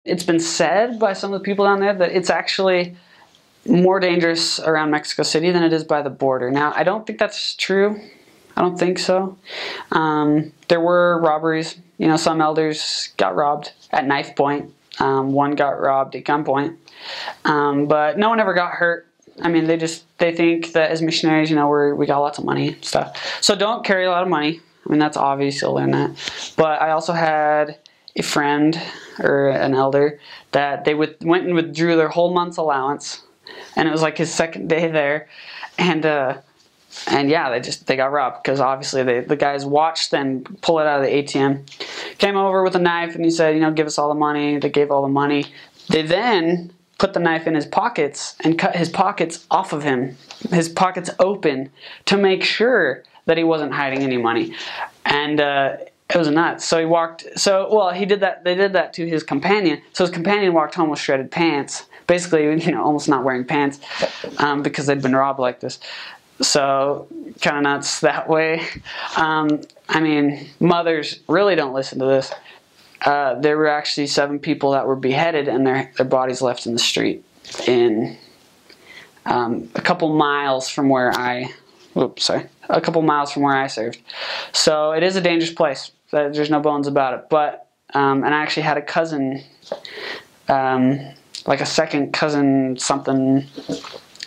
it's been said by some of the people down there that it's actually more dangerous around Mexico City than it is by the border. Now, I don't think that's true. I don't think so. There were robberies. You know, some elders got robbed at knife point. One got robbed at gunpoint. But no one ever got hurt. I mean, they think that as missionaries, you know, we got lots of money and stuff. So don't carry a lot of money. I mean, that's obvious, you'll learn that. But I also had a friend or an elder that they went and withdrew their whole month's allowance, and it was like his second day there, and yeah, they got robbed because obviously the guys watched them pull it out of the ATM, came over with a knife, and he said, you know, give us all the money. They gave all the money. They then put the knife in his pockets and cut his pockets off of him, his pockets open, to make sure that he wasn't hiding any money. And it was nuts. So he did that. They did that to his companion. So his companion walked home with shredded pants, basically, you know, almost not wearing pants, because they'd been robbed like this. So kind of nuts that way. I mean, mothers really don't listen to this. There were actually 7 people that were beheaded and their bodies left in the street in a couple miles from where I served. So it is a dangerous place. There's no bones about it. But and I actually had a cousin, like a second cousin something.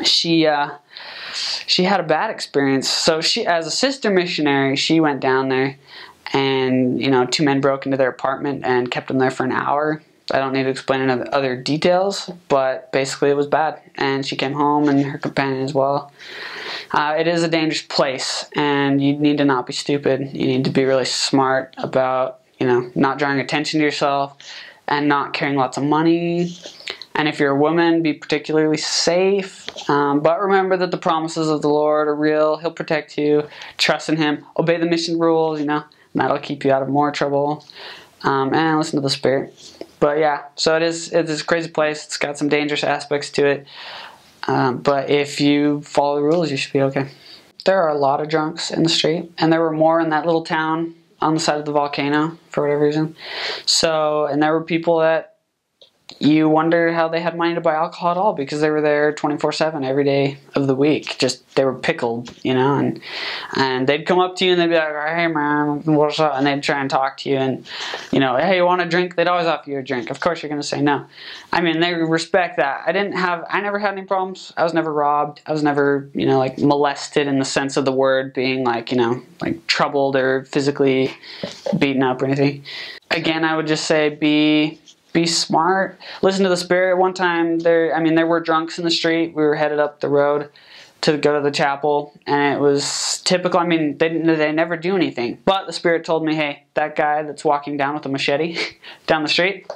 She had a bad experience. So she, as a sister missionary, she went down there, and you know, 2 men broke into their apartment and kept them there for an hour. I don't need to explain any other details, but basically it was bad. And she came home, and her companion as well. It is a dangerous place, and you need to not be stupid. You need to be really smart about, you know, not drawing attention to yourself and not carrying lots of money. And if you're a woman, be particularly safe. But remember that the promises of the Lord are real. He'll protect you. Trust in Him. Obey the mission rules, you know, and that'll keep you out of more trouble. And listen to the Spirit. But yeah, so it's a crazy place. It's got some dangerous aspects to it. But if you follow the rules, you should be okay. There are a lot of drunks in the street, and there were more in that little town on the side of the volcano for whatever reason. So, and there were people that you wonder how they had money to buy alcohol at all, because they were there 24/7 every day of the week. Just, they were pickled, you know, and they'd come up to you and they'd be like, hey man, what's up? And they'd try and talk to you, and, you know, hey, you want a drink? They'd always offer you a drink. Of course you're going to say no. I mean, they respect that. I never had any problems. I was never robbed. I was never, you know, like molested in the sense of the word, being like, you know, like troubled or physically beaten up or anything. Again, I would just say be smart. Listen to the Spirit. One time, there were drunks in the street. We were headed up the road to go to the chapel, and it was typical. I mean, they never do anything. But the Spirit told me, hey, that guy that's walking down with a machete down the street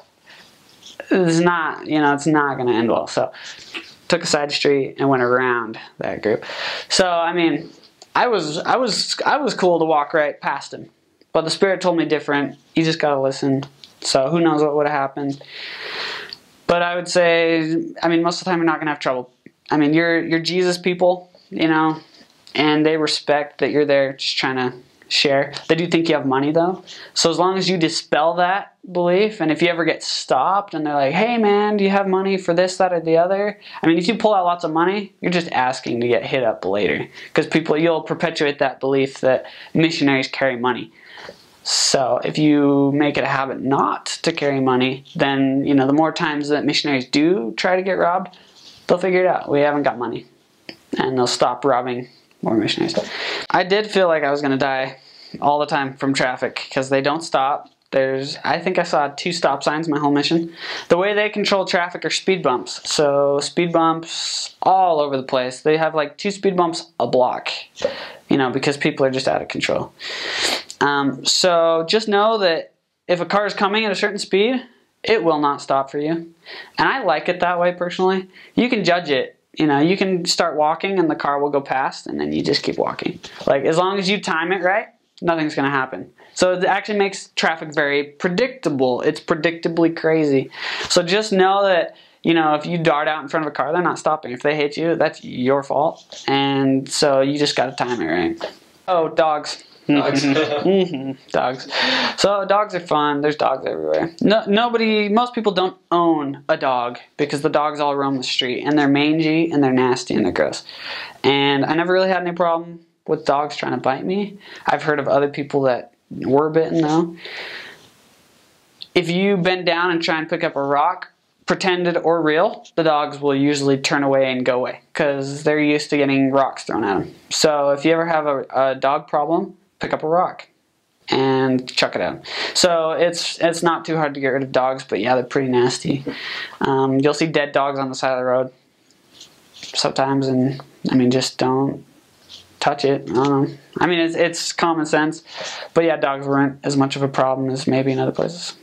is not, you know, it's not going to end well. So took a side street and went around that group. So, I mean, I was cool to walk right past him. But the Spirit told me different. You just got to listen. So who knows what would have happened. But I would say, I mean, most of the time you're not going to have trouble. I mean, you're Jesus people, you know, and they respect that you're there just trying to share. They do think you have money, though. So as long as you dispel that belief, and if you ever get stopped and they're like, hey, man, do you have money for this, that, or the other? I mean, if you pull out lots of money, you're just asking to get hit up later. Because you'll perpetuate that belief that missionaries carry money. So if you make it a habit not to carry money, then, you know, the more times that missionaries do try to get robbed, they'll figure it out. We haven't got money. And they'll stop robbing more missionaries. I did feel like I was going to die all the time from traffic, because they don't stop. I think I saw 2 stop signs my whole mission. The way they control traffic are speed bumps. So speed bumps all over the place. They have like 2 speed bumps a block, you know, because people are just out of control. So just know that if a car is coming at a certain speed, it will not stop for you. And I like it that way personally. You can judge it. You know, you can start walking and the car will go past, and then you just keep walking. Like, as long as you time it right, nothing's going to happen. So it actually makes traffic very predictable. It's predictably crazy. So just know that, you know, if you dart out in front of a car, they're not stopping. If they hit you, that's your fault. And so you just got to time it right. Oh, dogs. Dogs. So dogs are fun. There's dogs everywhere. Most people don't own a dog because the dogs all roam the street and they're mangy and they're nasty and they're gross. And I never really had any problem with dogs trying to bite me. I've heard of other people that were bitten though. If you bend down and try and pick up a rock, pretended or real, the dogs will usually turn away and go away because they're used to getting rocks thrown at them. So if you ever have a dog problem, pick up a rock and chuck it out. So it's not too hard to get rid of dogs, but yeah, they're pretty nasty. You'll see dead dogs on the side of the road sometimes, and I mean, just don't touch it. I don't know. I mean, it's common sense, but yeah, dogs weren't as much of a problem as maybe in other places.